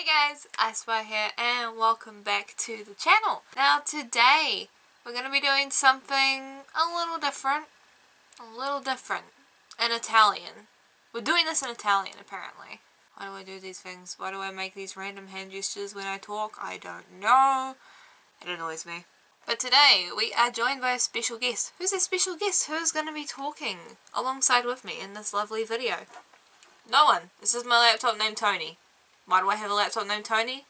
Hey guys, IceWire here and welcome back to the channel. Now today we're going to be doing something a little different in Italian. We're doing this in Italian apparently. Why do I do these things? Why do I make these random hand gestures when I talk? I don't know. It annoys me. But today we are joined by a special guest. Who's a special guest? Who's going to be talking alongside with me in this lovely video? No one. This is my laptop named Tony. Why do I have a laptop named Tony?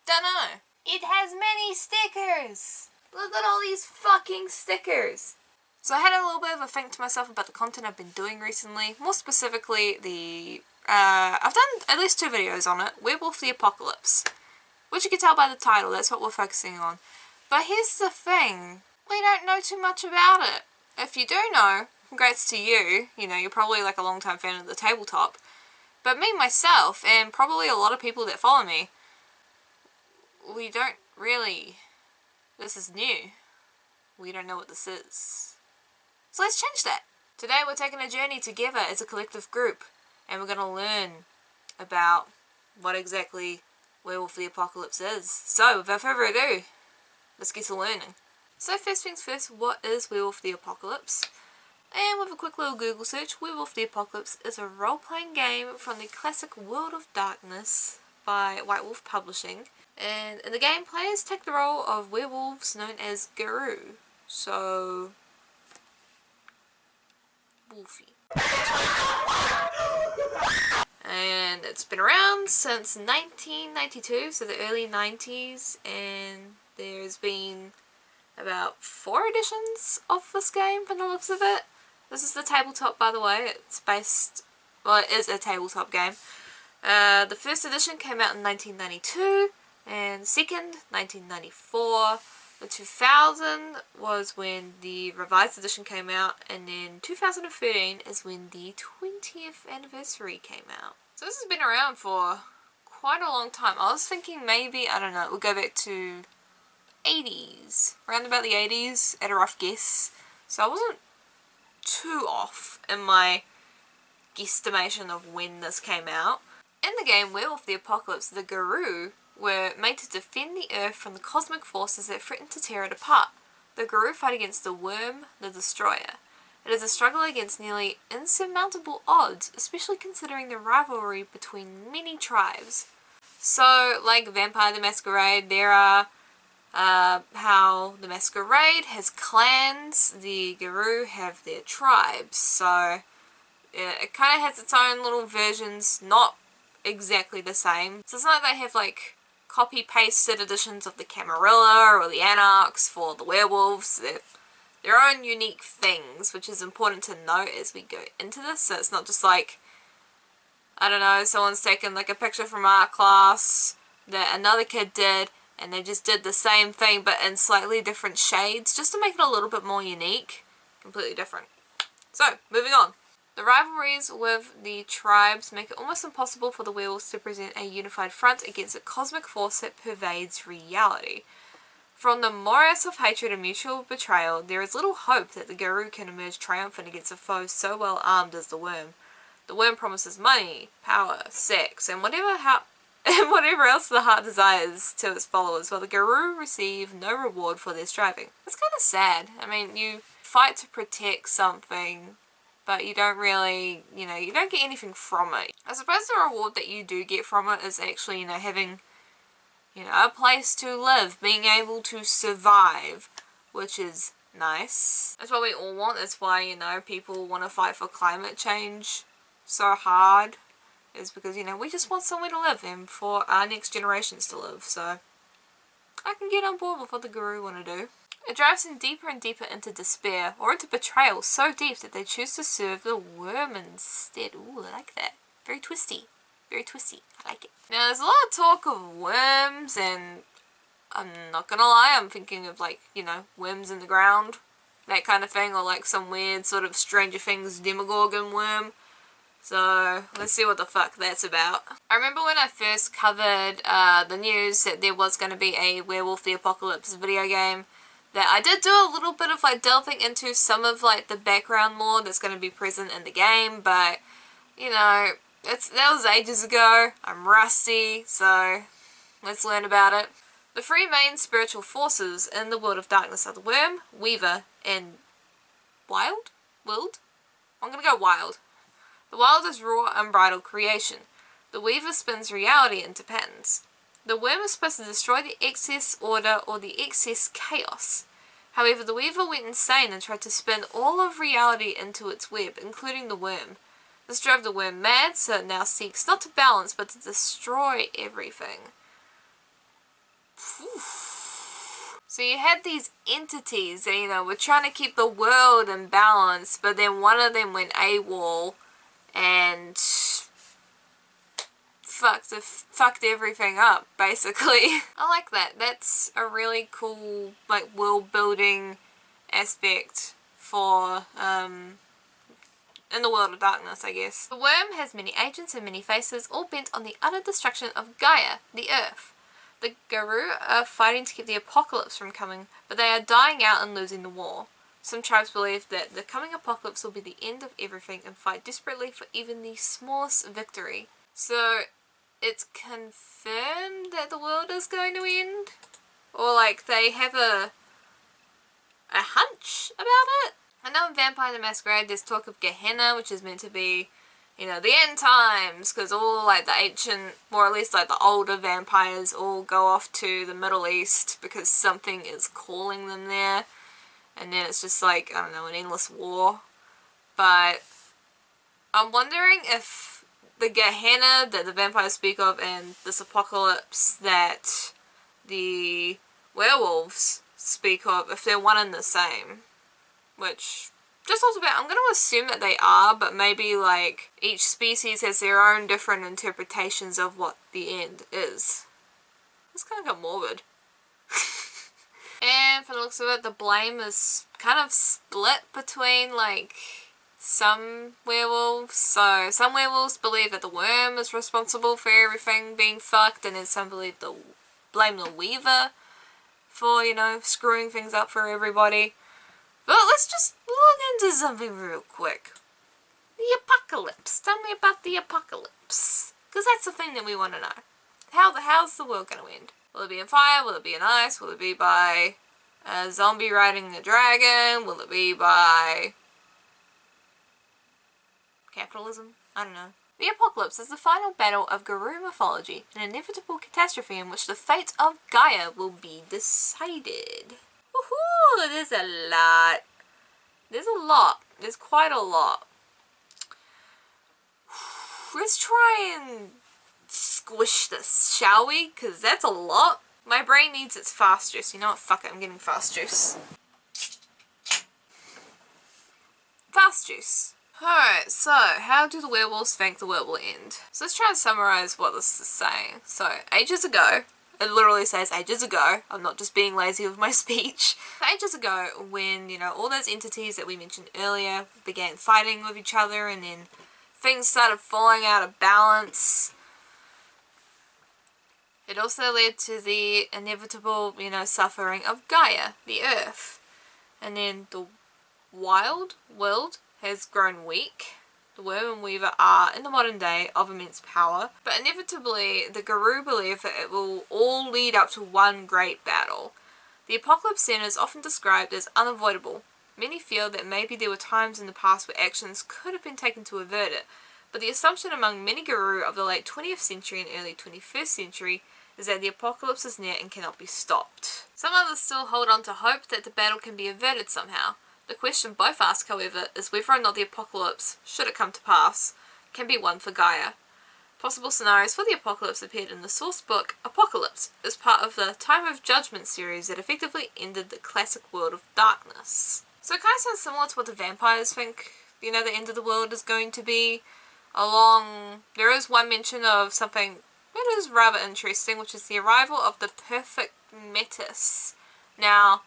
Dunno. It has many stickers! Look at all these fucking stickers! So I had a little bit of a think to myself about the content I've been doing recently. More specifically, I've done at least 2 videos on it. Werewolf the Apocalypse. Which you can tell by the title, that's what we're focusing on. But here's the thing. We don't know too much about it. If you do know, congrats to you. You know, you're probably like a long-time fan of the tabletop. But me, myself, and probably a lot of people that follow me, we don't really... This is new. We don't know what this is. So let's change that. Today we're taking a journey together as a collective group, and we're going to learn about what exactly Werewolf the Apocalypse is. So, without further ado, let's get to learning. So first things first, what is Werewolf the Apocalypse? And with a quick little Google search, Werewolf the Apocalypse is a role-playing game from the classic World of Darkness by White Wolf Publishing. And in the game, players take the role of werewolves known as Guru. So... Wolfy. And it's been around since 1992, so the early 90s, and there's been about 4 editions of this game from the looks of it. This is the tabletop, by the way. It's based... Well, it is a tabletop game. The first edition came out in 1992, and second, 1994. The 2000 was when the revised edition came out, and then 2013 is when the 20th anniversary came out. So this has been around for quite a long time. I was thinking maybe, I don't know, it would go back to 80s. Around about the 80s, at a rough guess. So I wasn't too off in my guesstimation of when this came out. In the game Werewolf the Apocalypse, the Guru were made to defend the Earth from the cosmic forces that threatened to tear it apart. The Guru fight against the Worm, the Destroyer. It is a struggle against nearly insurmountable odds, especially considering the rivalry between many tribes. So, like Vampire the Masquerade, there are how the Masquerade has clans, the Guru have their tribes, so yeah, it kind of has its own little versions, not exactly the same. So it's not like they have like copy-pasted editions of the Camarilla or the Anarchs for the werewolves. They're their own unique things, which is important to note as we go into this, so it's not just like, I don't know, someone's taken like a picture from art class that another kid did, and they just did the same thing but in slightly different shades, just to make it a little bit more unique. Completely different. So, moving on. The rivalries with the tribes make it almost impossible for the werewolves to present a unified front against a cosmic force that pervades reality. From the morass of hatred and mutual betrayal, there is little hope that the Guru can emerge triumphant against a foe so well armed as the Worm. The Worm promises money, power, sex, and whatever else the heart desires to its followers, while the Guru receive no reward for their striving. It's kind of sad. I mean, you fight to protect something, but you don't really, you know, you don't get anything from it. I suppose the reward that you do get from it is actually, you know, having, you know, a place to live, being able to survive, which is nice. That's what we all want. That's why, you know, people want to fight for climate change so hard. Is because, you know, we just want somewhere to live and for our next generations to live, so I can get on board with what the Guru want to do. It drives them deeper and deeper into despair, or into betrayal so deep that they choose to serve the Worm instead. Ooh, I like that. Very twisty. Very twisty. I like it. Now, there's a lot of talk of worms, and I'm not gonna lie, I'm thinking of, like, you know, worms in the ground, that kind of thing, or like some weird sort of Stranger Things Demogorgon worm. So, let's see what the fuck that's about. I remember when I first covered the news that there was going to be a Werewolf the Apocalypse video game, that I did do a little bit of like delving into some of like the background lore that's going to be present in the game, but, you know, That was ages ago. I'm rusty, so let's learn about it. The three main spiritual forces in the world of darkness are the worm, weaver, and wild? Wild? I'm gonna go wild. The wild is raw, unbridled creation. The weaver spins reality into patterns. The worm is supposed to destroy the excess order or the excess chaos. However, the weaver went insane and tried to spin all of reality into its web, including the worm. This drove the worm mad, so it now seeks not to balance, but to destroy everything. So you had these entities that, you know, were trying to keep the world in balance, but then one of them went AWOL and fucked everything up, basically. I like that. That's a really cool, like, world building aspect for, in the world of darkness, I guess. The worm has many agents and many faces, all bent on the utter destruction of Gaia, the Earth. The Garou are fighting to keep the apocalypse from coming, but they are dying out and losing the war. Some tribes believe that the coming apocalypse will be the end of everything and fight desperately for even the smallest victory. So, it's confirmed that the world is going to end? Or, like, they have a hunch about it? I know in Vampire the Masquerade there's talk of Gehenna, which is meant to be, you know, the end times, because all, like, the ancient, or at least, like, the older vampires all go off to the Middle East because something is calling them there, and then it's just, like, I don't know, an endless war. But I'm wondering if the Gehenna that the vampires speak of and this apocalypse that the werewolves speak of, if they're one and the same. Which, just also about, I'm going to assume that they are, but maybe, like, each species has their own different interpretations of what the end is. It's kind of got morbid. And for the looks of it, the blame is kind of split between, like, some werewolves. So, some werewolves believe that the worm is responsible for everything being fucked, and then some blame the weaver for, you know, screwing things up for everybody. But let's just look into something real quick. The apocalypse. Tell me about the apocalypse. Because that's the thing that we want to know. How's the world going to end? Will it be in fire? Will it be in ice? Will it be by a zombie riding a dragon? Will it be by capitalism? I don't know. The apocalypse is the final battle of Garou mythology, an inevitable catastrophe in which the fate of Gaia will be decided. Woohoo! There's a lot. There's a lot. There's quite a lot. Let's try and squish this, shall we? Because that's a lot. My brain needs its fast juice. You know what? Fuck it. I'm getting fast juice. Fast juice. Alright, so how do the werewolves think the world will end? So let's try and summarize what this is saying. So, ages ago, it literally says ages ago, I'm not just being lazy with my speech. Ages ago, when, you know, all those entities that we mentioned earlier began fighting with each other and then things started falling out of balance, it also led to the inevitable, you know, suffering of Gaia, the Earth. And then the world has grown weak. The worm and weaver are, in the modern day, of immense power, but inevitably the Garou believe that it will all lead up to one great battle. The apocalypse then is often described as unavoidable. Many feel that maybe there were times in the past where actions could have been taken to avert it, but the assumption among many Garou of the late 20th century and early 21st century is that the apocalypse is near and cannot be stopped. Some others still hold on to hope that the battle can be averted somehow. The question both ask, however, is whether or not the apocalypse, should it come to pass, can be won for Gaia. Possible scenarios for the apocalypse appeared in the source book Apocalypse as part of the Time of Judgment series that effectively ended the classic world of darkness. So it kind of sounds similar to what the vampires think, you know, the end of the world is going to be. There is one mention of something that is rather interesting, which is the arrival of the Perfect Metis. Now,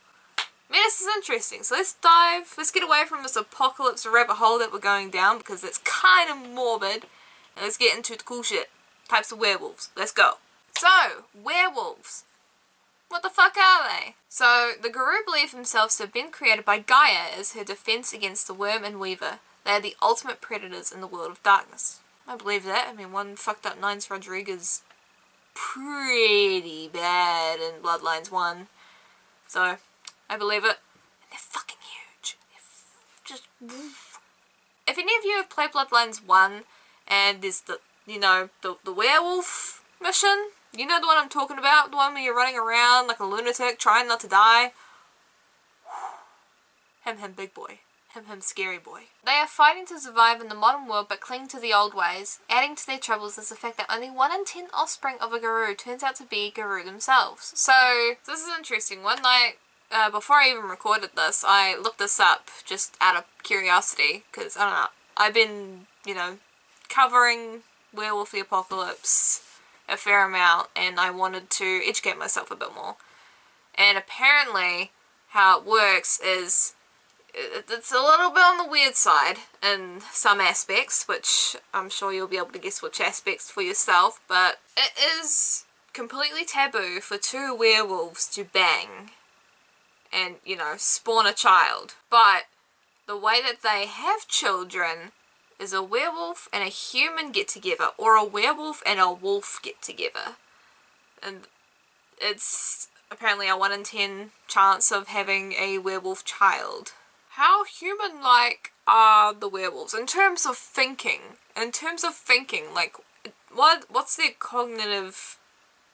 Metis is interesting, so let's get away from this apocalypse rabbit hole that we're going down, because it's kind of morbid, and let's get into the cool shit. Types of werewolves. Let's go. So, werewolves. What the fuck are they? So, the Garou believe themselves to have been created by Gaia as her defense against the worm and weaver. They are the ultimate predators in the world of darkness. I believe that. I mean, one fucked up Nines Rodriguez pretty bad in Bloodlines 1. So, I believe it. And they're fucking huge. They're just... If any of you have played Bloodlines 1, and there's the, you know, the werewolf mission, you know the one I'm talking about? The one where you're running around like a lunatic, trying not to die? Him, big boy. Him, scary boy. They are fighting to survive in the modern world but cling to the old ways. Adding to their troubles is the fact that only 1 in 10 offspring of a Garou turns out to be Garou themselves. So, this is interesting. One night, before I even recorded this, I looked this up just out of curiosity, because, I don't know, I've been, you know, covering Werewolf the Apocalypse a fair amount, and I wanted to educate myself a bit more. And apparently, how it works is, it's a little bit on the weird side in some aspects, which I'm sure you'll be able to guess which aspects for yourself, but it is completely taboo for 2 werewolves to bang and, you know, spawn a child. But the way that they have children is a werewolf and a human get together, or a werewolf and a wolf get together. And it's apparently a 1 in 10 chance of having a werewolf child. How human-like are the werewolves in terms of thinking? Like, what's their cognitive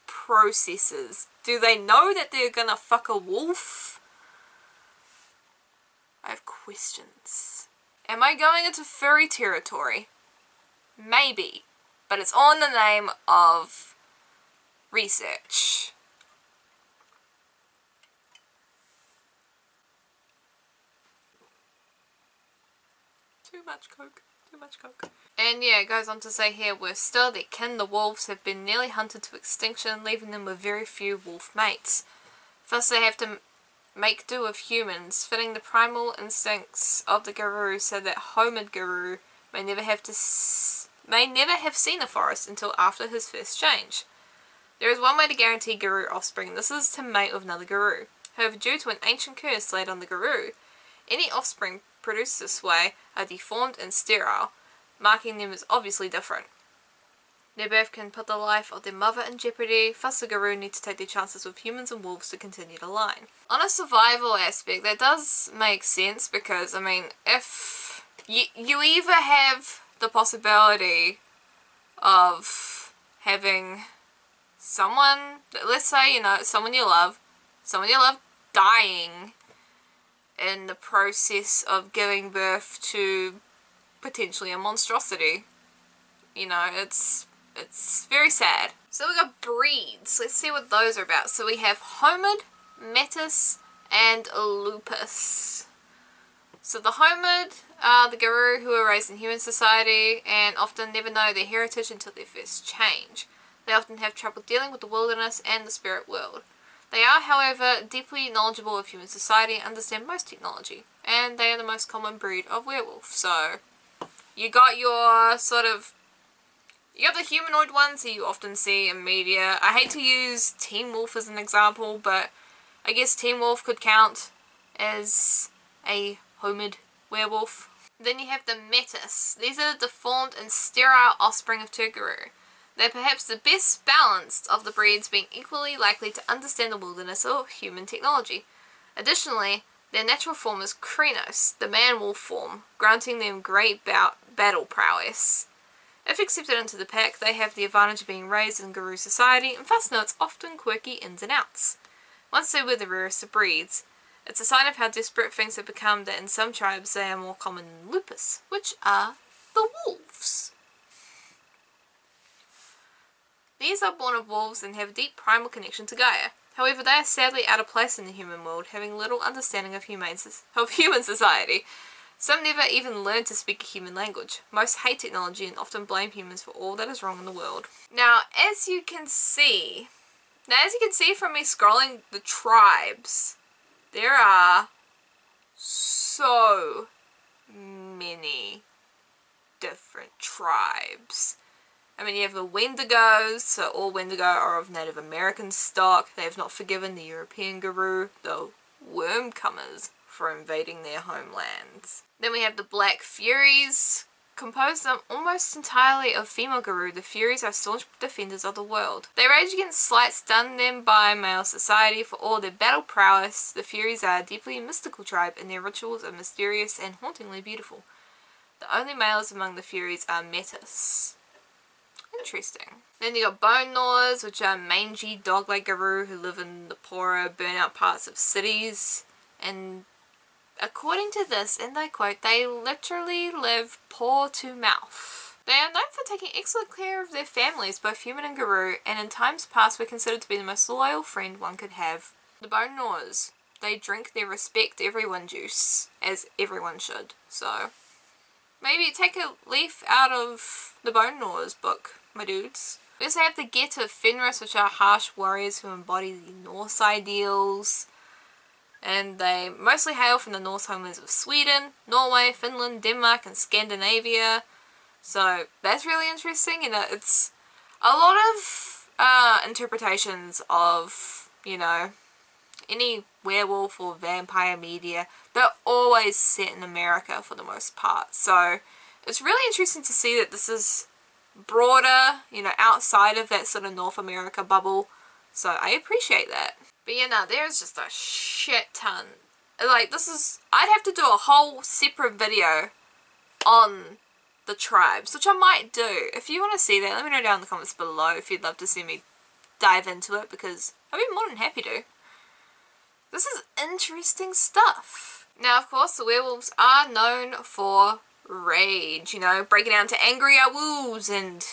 processes? Do they know that they're gonna fuck a wolf? I have questions. Am I going into furry territory? Maybe, but it's all in the name of research. Too much coke. And yeah, it goes on to say here, we're still their kin. The wolves have been nearly hunted to extinction, leaving them with very few wolf mates. First they have to make do with humans, fitting the primal instincts of the Garou, so that Homid Garou may never have seen a forest until after his first change. There is one way to guarantee Garou offspring. This is to mate with another Garou. However, due to an ancient curse laid on the Garou, any offspring produced this way are deformed and sterile, marking them as obviously different. Their birth can put the life of their mother in jeopardy, thus the Garou need to take their chances with humans and wolves to continue the line. On a survival aspect, that does make sense, because, I mean, if you either have the possibility of having someone, let's say, you know, someone you love dying in the process of giving birth to potentially a monstrosity. You know, it's very sad. So we got breeds. Let's see what those are about. So we have Homid, Metis, and Lupus. So the Homid are the Garou who are raised in human society and often never know their heritage until their first change. They often have trouble dealing with the wilderness and the spirit world. They are, however, deeply knowledgeable of human society and understand most technology, and they are the most common breed of werewolf. So, you got your you got the humanoid ones that you often see in media. I hate to use Teen Wolf as an example, but I guess Teen Wolf could count as a homid werewolf. Then you have the Metis. These are the deformed and sterile offspring of 2 Garou. They're perhaps the best balanced of the breeds, being equally likely to understand the wilderness or human technology. Additionally, their natural form is Krenos, the man-wolf form, granting them great battle prowess. If accepted into the pack, they have the advantage of being raised in Garou society and thus know its often quirky ins and outs. Once they were the rarest of breeds, it's a sign of how desperate things have become that in some tribes they are more common than lupus, which are the wolves. These are born of wolves and have a deep primal connection to Gaia. However, they are sadly out of place in the human world, having little understanding of human society. Some never even learn to speak a human language. Most hate technology and often blame humans for all that is wrong in the world. Now, as you can see from me scrolling the tribes, there are so many different tribes. I mean, you have the Wendigos, so all Wendigo are of Native American stock. They have not forgiven the European Garou, the Wormcomers, for invading their homelands. Then we have the Black Furies, Composed almost entirely of female Garou, the Furies are staunch defenders of the world. They rage against slights done them by male society. For all their battle prowess, the Furies are a deeply mystical tribe, and their rituals are mysterious and hauntingly beautiful. The only males among the Furies are Metis. Interesting. Then you got Bone Gnawers, which are mangy dog-like Garou who live in the poorer, burnt-out parts of cities. And according to this, and I quote, they literally live paw to mouth. They are known for taking excellent care of their families, both human and Garou, and in times past were considered to be the most loyal friend one could have. The Bone Gnawers. They drink their respect everyone juice, as everyone should. So, maybe take a leaf out of the Bone Gnawers book, my dudes. We also have the Get of Fenris, which are harsh warriors who embody the Norse ideals. And they mostly hail from the Norse homelands of Sweden, Norway, Finland, Denmark, and Scandinavia. So that's really interesting. You know, it's a lot of interpretations of, you know, any werewolf or vampire media. They're always set in America for the most part. So it's really interesting to see that this is broader, you know, outside of that sort of North America bubble. So I appreciate that. But yeah, no, there's just a shit ton. Like, this is, I'd have to do a whole separate video on the tribes, which I might do. If you want to see that, let me know down in the comments below if you'd love to see me dive into it, because I'd be more than happy to. This is interesting stuff. Now, of course, the werewolves are known for rage, you know, breaking out into angry awwoos and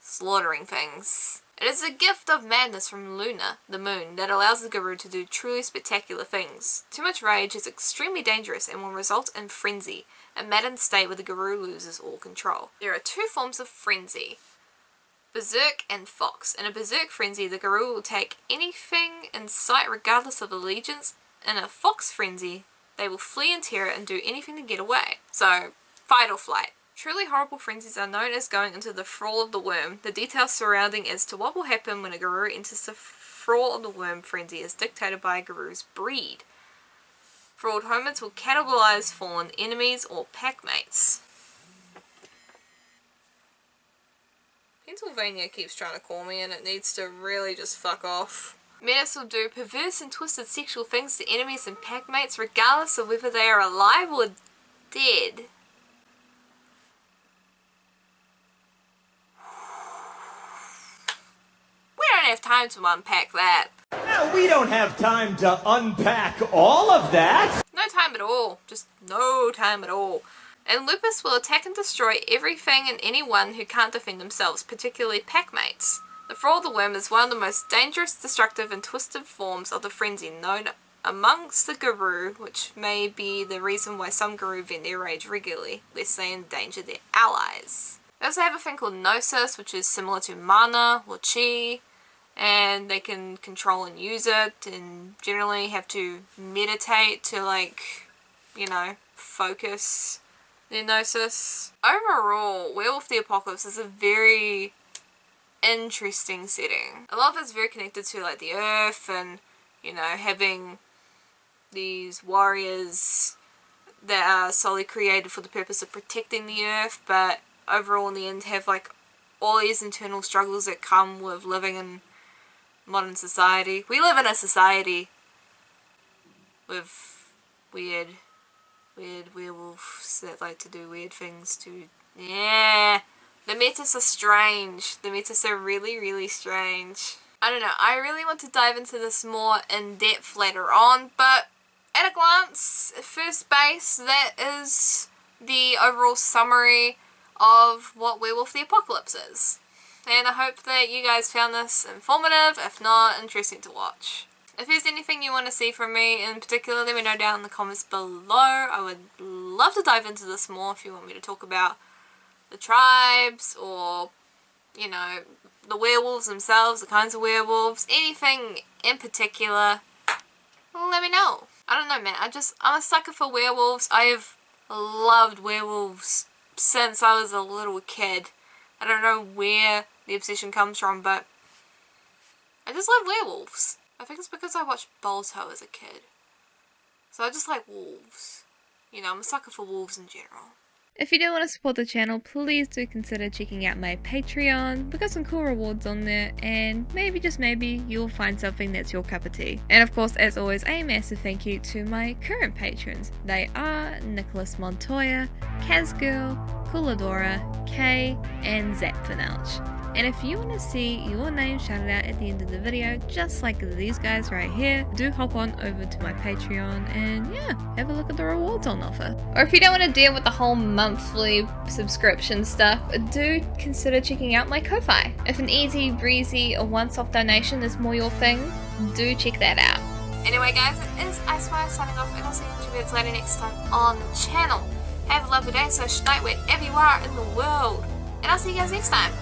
slaughtering things. It is a gift of madness from Luna, the moon, that allows the Garou to do truly spectacular things. Too much rage is extremely dangerous and will result in frenzy, a maddened state where the Garou loses all control. There are two forms of frenzy: Berserk and Fox. In a Berserk frenzy, the Garou will take anything in sight regardless of allegiance. In a Fox frenzy, they will flee in terror and do anything to get away. So, fight or flight. Truly horrible frenzies are known as going into the Thrall of the Worm. The details surrounding as to what will happen when a Garou enters the Thrall of the Worm frenzy is dictated by a Garou's breed. Thralled hominids will cannibalize fallen enemies or packmates. Pennsylvania keeps trying to call me and it needs to really just fuck off. Metis will do perverse and twisted sexual things to enemies and packmates regardless of whether they are alive or dead. We don't have time to unpack that. Now, we don't have time to unpack all of that. No time at all. Just no time at all. And Lupus will attack and destroy everything and anyone who can't defend themselves, particularly packmates. The Thrall of the Worm is one of the most dangerous, destructive, and twisted forms of the frenzy known amongst the Garou, which may be the reason why some Garou vent their rage regularly, lest they endanger their allies. They also have a thing called Gnosis, which is similar to mana or chi, and they can control and use it, and generally have to meditate to, like, you know, focus their Gnosis. Overall, Werewolf the Apocalypse is a very interesting setting. A lot of it's very connected to, like, the earth and, you know, having these warriors that are solely created for the purpose of protecting the earth, but overall in the end have, like, all these internal struggles that come with living in modern society. We live in a society with weird werewolves that like to do weird things to... Yeah! The Metis are strange. The Metis are really, really strange. I don't know, I really want to dive into this more in depth later on, but at a glance, at first base, that is the overall summary of what Werewolf the Apocalypse is. And I hope that you guys found this informative, if not, interesting to watch. If there's anything you want to see from me in particular, let me know down in the comments below. I would love to dive into this more if you want me to talk about the tribes or, you know, the werewolves themselves, the kinds of werewolves, anything in particular, let me know. I don't know, man, I'm a sucker for werewolves. I have loved werewolves since I was a little kid. I don't know where the obsession comes from, but I just love werewolves. I think it's because I watched Balto as a kid. So I just like wolves. You know, I'm a sucker for wolves in general. If you do want to support the channel, please do consider checking out my Patreon. We've got some cool rewards on there, and maybe, just maybe, you'll find something that's your cup of tea. And of course, as always, a massive thank you to my current patrons. They are Nicholas Montoya, Kazgirl, Cooladora, Kay, and Zapfinouch. And if you want to see your name shouted out at the end of the video, just like these guys right here, do hop on over to my Patreon and yeah, have a look at the rewards on offer. Or if you don't want to deal with the whole monthly subscription stuff, do consider checking out my Ko-Fi. If an easy, breezy, or once-off donation is more your thing, do check that out. Anyway guys, it is IceWire signing off, and I'll see you later next time on the channel. Have a lovely day, so night wherever you are in the world, and I'll see you guys next time.